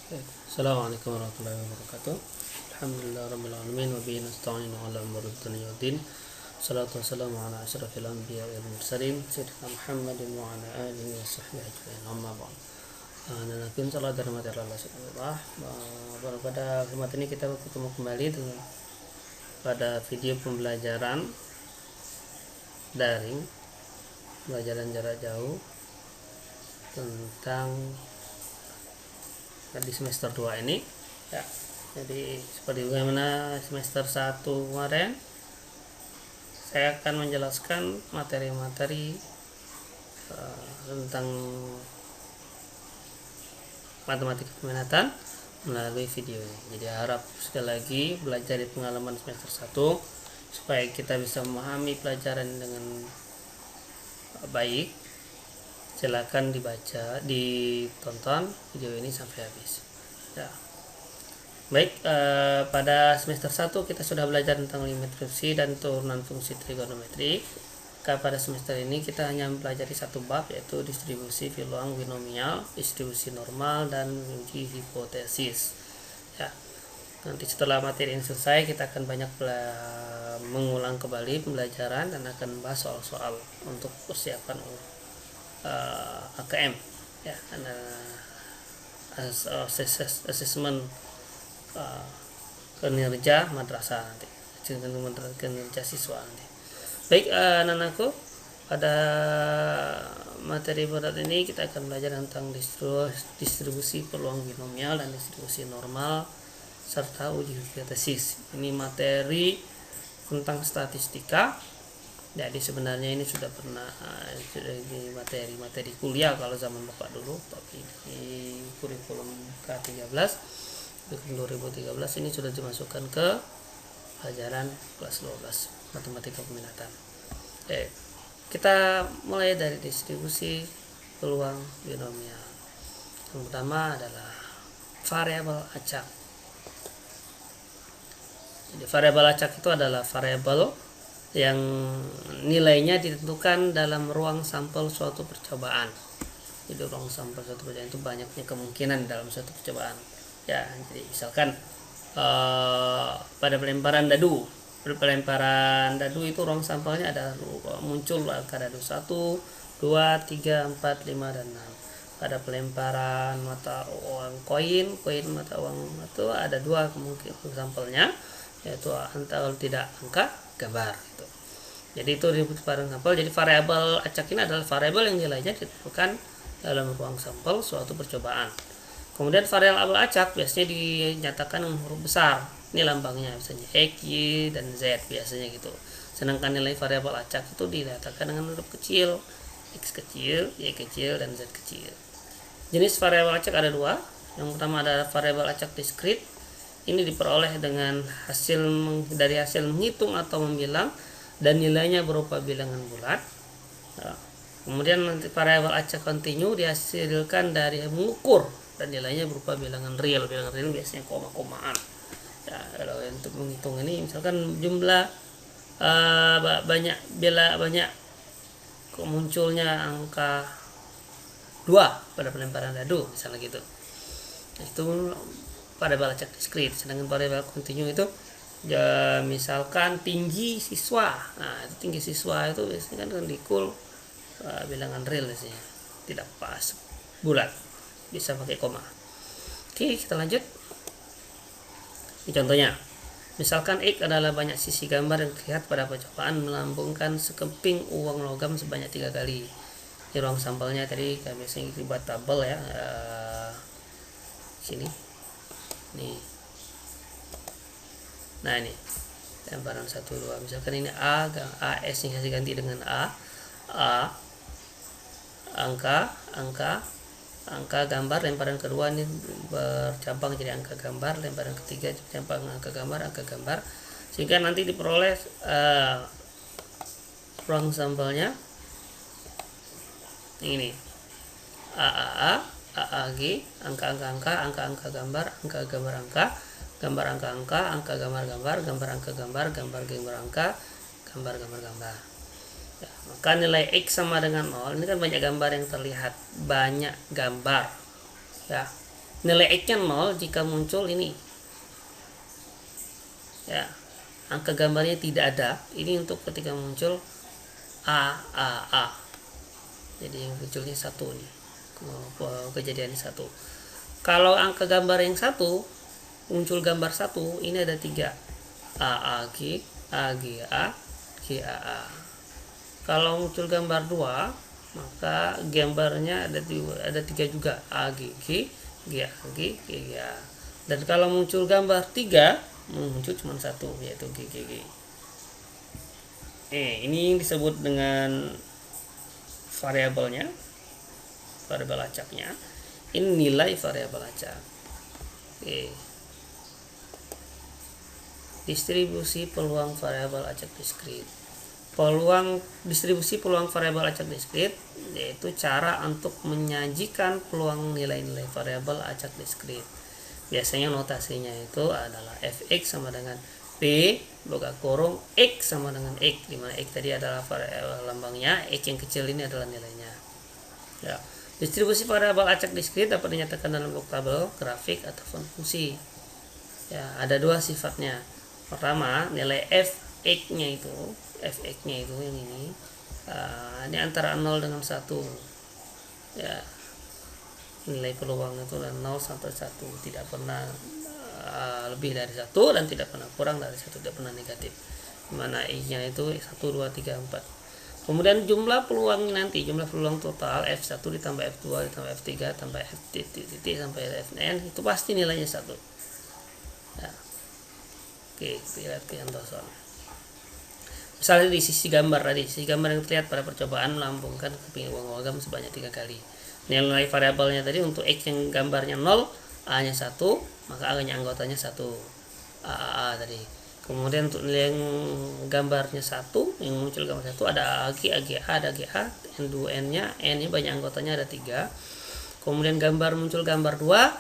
Assalamualaikum warahmatullahi wabarakatuh. Alhamdulillah rabbil alamin wa bihi nasta'in ala umuri dunya waddin. Salatu wassalamu ala asyrafil anbiya wal mursalin sayyidina Muhammadin wa ala alihi wa sahbihi ajmain. Amma ba'd. Nanakin salat dan mati Allah subhanahu. Pada kesempatan ini kita bertemu kembali dengan pada video pembelajaran daring, pembelajaran jarak jauh tentang di semester 2 ini ya. Jadi seperti bagaimana semester 1 kemarin, saya akan menjelaskan materi-materi tentang matematika peminatan melalui video ini. Jadi harap sekali lagi belajar di pengalaman semester 1 supaya kita bisa memahami pelajaran dengan baik. Silakan ditonton video ini sampai habis ya. Baik, pada semester 1 kita sudah belajar tentang limit fungsi dan turunan fungsi trigonometri. Pada semester ini kita hanya mempelajari satu bab, yaitu distribusi peluang binomial, distribusi normal, dan uji hipotesis ya. Nanti setelah materi ini selesai, kita akan banyak mengulang kembali pembelajaran dan akan bahas soal-soal untuk persiapan AKM ya, assessment kinerja madrasah nanti, kinerja siswa nanti. Baik, anak-anakku, pada materi berat ini kita akan belajar tentang distribusi peluang binomial dan distribusi normal serta uji hipotesis. Ini materi tentang statistika. Jadi sebenarnya ini sudah pernah di materi kuliah kalau zaman Bapak dulu, tapi di kurikulum K13 tahun 2013 ini sudah dimasukkan ke pelajaran kelas 12 matematika peminatan. Kita mulai dari distribusi peluang binomial. Yang pertama adalah variabel acak. Jadi variabel acak itu adalah variabel yang nilainya ditentukan dalam ruang sampel suatu percobaan. Jadi ruang sampel suatu percobaan itu banyaknya kemungkinan dalam suatu percobaan ya. Jadi misalkan pada pelemparan dadu itu ruang sampelnya ada muncul angka dadu 1, 2, 3, 4, 5, dan 6. Pada pelemparan mata uang koin mata uang itu ada 2 kemungkinan sampelnya, yaitu antara tidak angka gambar gitu. Jadi itu disebut variabel sampel. Jadi variabel acak ini adalah variabel yang nilainya ditentukan dalam ruang sampel suatu percobaan. Kemudian variabel acak biasanya dinyatakan dengan huruf besar. Ini lambangnya, misalnya X, Y, dan Z biasanya gitu. Sedangkan nilai variabel acak itu dinyatakan dengan huruf kecil, X kecil, Y kecil, dan Z kecil. Jenis variabel acak ada 2. Yang pertama adalah variabel acak diskrit. Ini diperoleh dengan hasil menghitung atau membilang dan nilainya berupa bilangan bulat. Kemudian nanti variabel acak kontinu dihasilkan dari mengukur dan nilainya berupa bilangan real. Bilangan real biasanya koma-komaan. Ya, kalau untuk menghitung ini misalkan jumlah banyak munculnya angka 2 pada pelemparan dadu misalnya gitu. Nah, itu variabel acak diskrit. Sedangkan variabel kontinu itu ya, misalkan tinggi siswa. Nah, itu tinggi siswa itu biasanya kan dikul bilangan real biasanya, tidak pas bulat, bisa pakai koma. Oke, kita lanjut. Ini contohnya, misalkan X adalah banyak sisi gambar yang terlihat pada percobaan melambungkan sekeping uang logam sebanyak 3 kali. Di ruang sampelnya tadi kita biasanya dibuat tabel ya, sini nih. Nah ini lemparan 1, 2, misalkan ini AS yang saya ganti dengan A angka gambar. Lemparan kedua ini bercabang jadi angka gambar. Lemparan ketiga bercabang angka gambar, sehingga nanti diperoleh ruang sampelnya ini AAG, angka gambar, angka gambar angka, gambar angka, angka gambar, gambar angka gambar, gambar angka, gambar. Ya, maka nilai X sama dengan 0. Ini kan banyak gambar yang terlihat, banyak gambar ya. nilai X-nya 0 jika muncul ini ya, angka gambarnya tidak ada. Ini untuk ketika muncul A. Jadi yang munculnya 1 nih, kejadiannya 1. Kalau angka gambar yang 1 muncul gambar 1, ini ada 3, AAG, AGA, GAA. Kalau muncul gambar 2, maka gambarnya ada 3 juga, AGG, GAG, GGA. Dan kalau muncul gambar 3, muncul cuma 1, yaitu GGG. Ini disebut dengan variabelnya, variabel acaknya. Ini nilai variabel acak. Distribusi peluang variabel acak diskrit. Distribusi peluang variabel acak diskrit yaitu cara untuk menyajikan peluang nilai-nilai variabel acak diskrit. Biasanya notasinya itu adalah fx sama dengan p buka kurung x sama dengan x, dimana x tadi adalah variabel lambangnya, x yang kecil ini adalah nilainya. Ya. Distribusi variabel acak diskrit dapat dinyatakan dalam bentuk tabel, grafik, ataupun fungsi. Ya, ada 2 sifatnya. Pertama, nilai fx-nya itu yang ini antara 0 dengan 1. Ya. Nilai peluang itu 0 sampai 1, tidak pernah lebih dari 1 dan tidak pernah kurang dari 1, tidak pernah negatif. Dimana x-nya itu 1, 2, 3, 4. Kemudian jumlah peluang nanti, jumlah peluang total F1 ditambah F2 ditambah F3 tambah F titik sampai Fn, itu pasti nilainya 1. Ya. Oke, kita lihat ke contoh. Misalnya di sisi gambar tadi, sisi gambar yang terlihat pada percobaan melambungkan keping uang logam sebanyak 3 kali. Nilai variabelnya tadi untuk X yang gambarnya 0, A-nya 1, maka A-nya anggotanya 1. A tadi. Kemudian untuk nilai yang gambarnya 1, yang muncul gambar 1 ada AG, AGA, ada GA, N2N-nya, N-nya banyak anggotanya ada 3. Kemudian muncul gambar 2,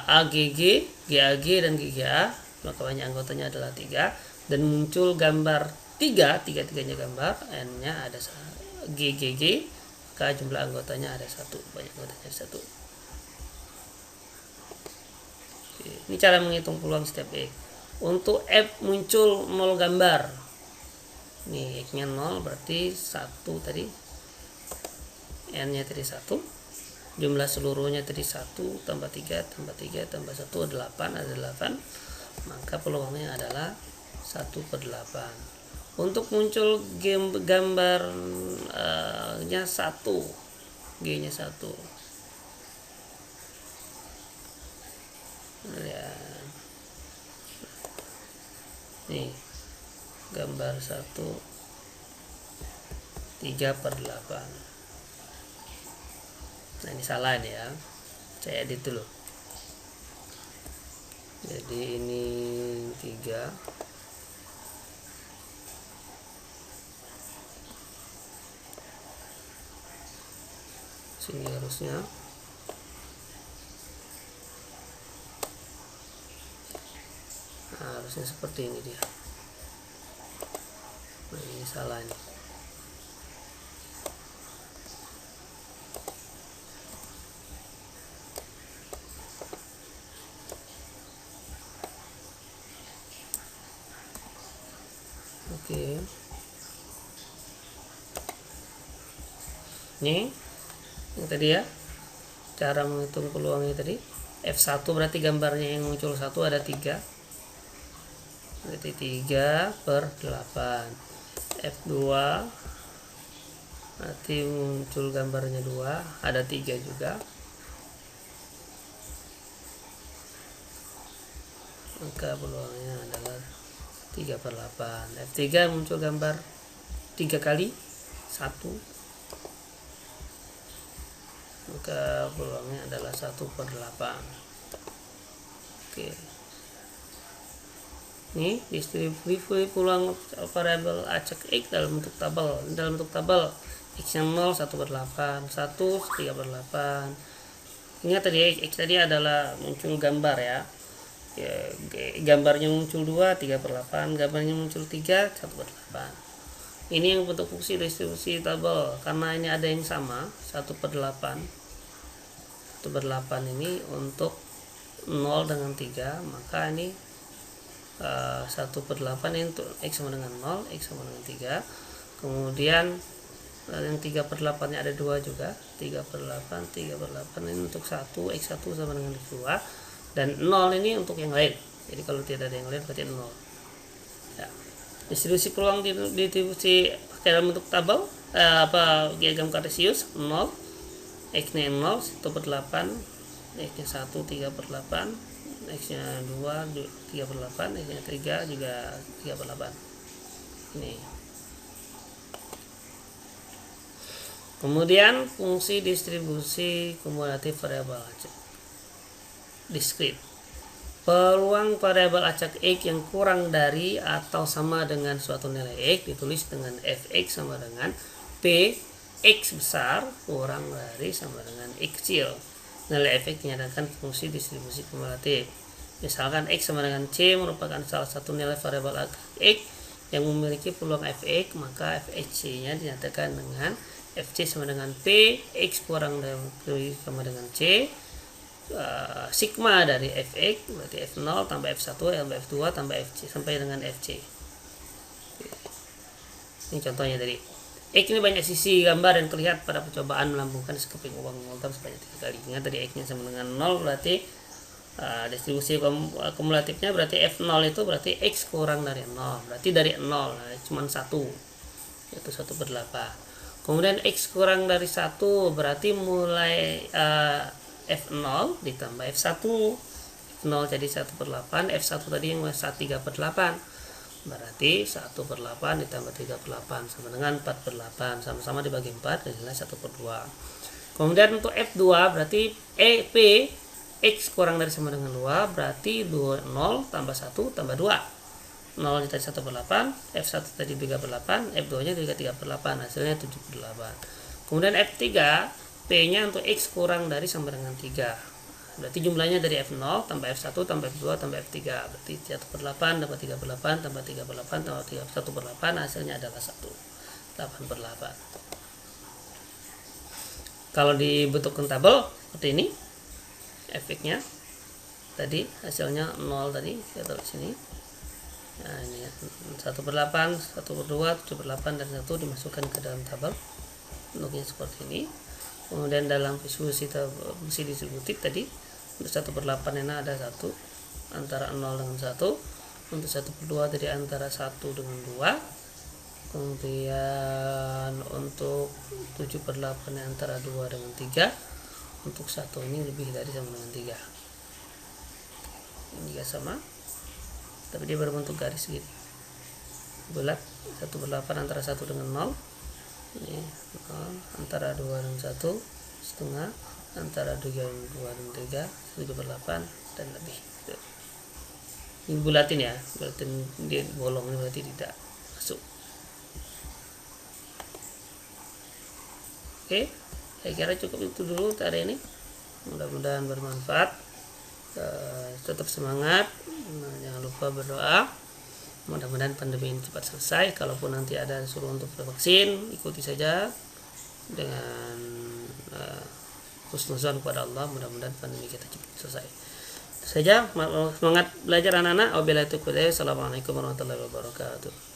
AGG, GAG dan GGA, maka banyak anggotanya adalah 3. Dan muncul gambar 3, tiga-tiganya gambar, N-nya ada GGG, maka jumlah anggotanya ada 1, banyak anggotanya 1. Oke, ini cara menghitung peluang setiap X. Untuk F muncul 0 gambar, nih X-nya 0 berarti 1 tadi, N-nya tadi 1, jumlah seluruhnya tadi 1 tambah 3 tambah 3 tambah 1 ada 8, maka peluangnya adalah 1/8. Untuk muncul gambarnya 1, G-nya 1 ya. Nih gambar 1 3/8. Nah ini salah nih ya, saya edit dulu. Jadi ini 3, sini harusnya seperti ini dia. Nah ini salah nih. Oke. Ini yang tadi ya, cara menghitung peluangnya tadi. F1 berarti gambarnya yang muncul 1 ada 3, berarti 3/8. F2 berarti muncul gambarnya 2, ada 3 juga, maka peluangnya adalah 3/8. F3 muncul gambar 3 kali 1, maka peluangnya adalah 1/8. Oke. Ini distribusi peluang variabel acak X dalam bentuk tabel. X yang 0 1/8, 1 3/8. Ingat tadi X tadi adalah muncul gambar ya. Gambarnya muncul 2 3/8, gambarnya muncul 3 1/8. Ini yang bentuk fungsi distribusi tabel, karena ini ada yang sama 1/8. 1/8 ini untuk 0 dengan 3, maka ini 1/8 ini untuk X sama dengan 0, X sama dengan 3. Kemudian yang 3/8 nya ada 2 juga, 3/8 ini untuk 1, X1 sama dengan 2, dan 0 ini untuk yang lain. Jadi kalau tidak ada yang lain berarti 0 ya. Distribusi peluang distribusi dalam bentuk tabel diagram kartesius 0, X nya 0 1/8, X nya 1 3/8, X nya 2 3/8, X nya 3 juga 3/8 ini. Kemudian fungsi distribusi kumulatif variabel acak diskrit. Peluang variabel acak X yang kurang dari atau sama dengan suatu nilai X ditulis dengan Fx sama dengan P X besar kurang dari sama dengan X kecil. Nilai Fx menyatakan fungsi distribusi kumulatif. Misalkan X sama dengan C merupakan salah satu nilai variabel acak X yang memiliki peluang Fx, maka Fxc nya dinyatakan dengan Fc sama dengan P X kurang dari sama dengan C, sigma dari Fx berarti F0 tambah F1 tambah F2 tambah Fc sampai dengan Fc. Ini contohnya tadi. X ini banyak sisi gambar dan terlihat pada percobaan melambungkan sekeping uang moltam sebanyak 3 kali. Ingat tadi X nya sama dengan 0 berarti distribusi kumulatifnya berarti F0 itu berarti X kurang dari 0, berarti dari 0 cuma 1 yaitu 1/8. Kemudian X kurang dari 1 berarti mulai F0 ditambah F1, F0 jadi 1/8, F1 tadi yang 3/8 berarti 1/8 ditambah 3/8 sama dengan 4/8, sama-sama dibagi 4 dan nilai 1/2. Kemudian untuk F2 berarti P X kurang dari sama dengan 2 berarti 0 tambah 1 tambah 2, 0 tadi 1/8, F1 tadi 3/8, F2 nya juga 3/8, hasilnya 7/8. Kemudian F3 P nya untuk X kurang dari sama dengan 3 berarti jumlahnya dari F0 tambah F1 tambah F2 tambah F3 berarti 1/8 tambah 3/8 tambah 3/8 tambah 1/8, hasilnya adalah 8/8. Kalau dibentukkan tabel seperti ini Fx nya tadi hasilnya 0 tadi saya taruh sini. Nah ini 1/8, 1/2, 7/8 dan 1 dimasukkan ke dalam tabel bentuknya seperti ini. Kemudian dalam fungsi distributif tadi untuk 1/8 ini ada 1 antara 0 dengan 1, untuk 1/2 dari antara 1 dengan 2, kemudian untuk 7/8 antara 2 dengan 3, untuk 1 ini lebih dari sama dengan 3. Ini juga sama tapi dia berbentuk garis gitu bulat. 1/8 antara 1 dengan 0 ini 0 antara 2 dan 1 setengah antara 2 dan 3 7/8 dan lebih. Ini bulatin ya, bulatin dia bolong ini berarti tidak masuk. Oke, saya kira cukup itu dulu hari ini, mudah-mudahan bermanfaat. Tetap semangat, jangan lupa berdoa, mudah-mudahan pandemi ini cepat selesai. Kalaupun nanti ada suruh untuk vaksin, ikuti saja dengan husnuzon kepada Allah, mudah-mudahan pandemi kita cepat selesai. Itu saja, semangat belajar anak-anak. Wabillahi taufiq. Assalamualaikum warahmatullahi wabarakatuh.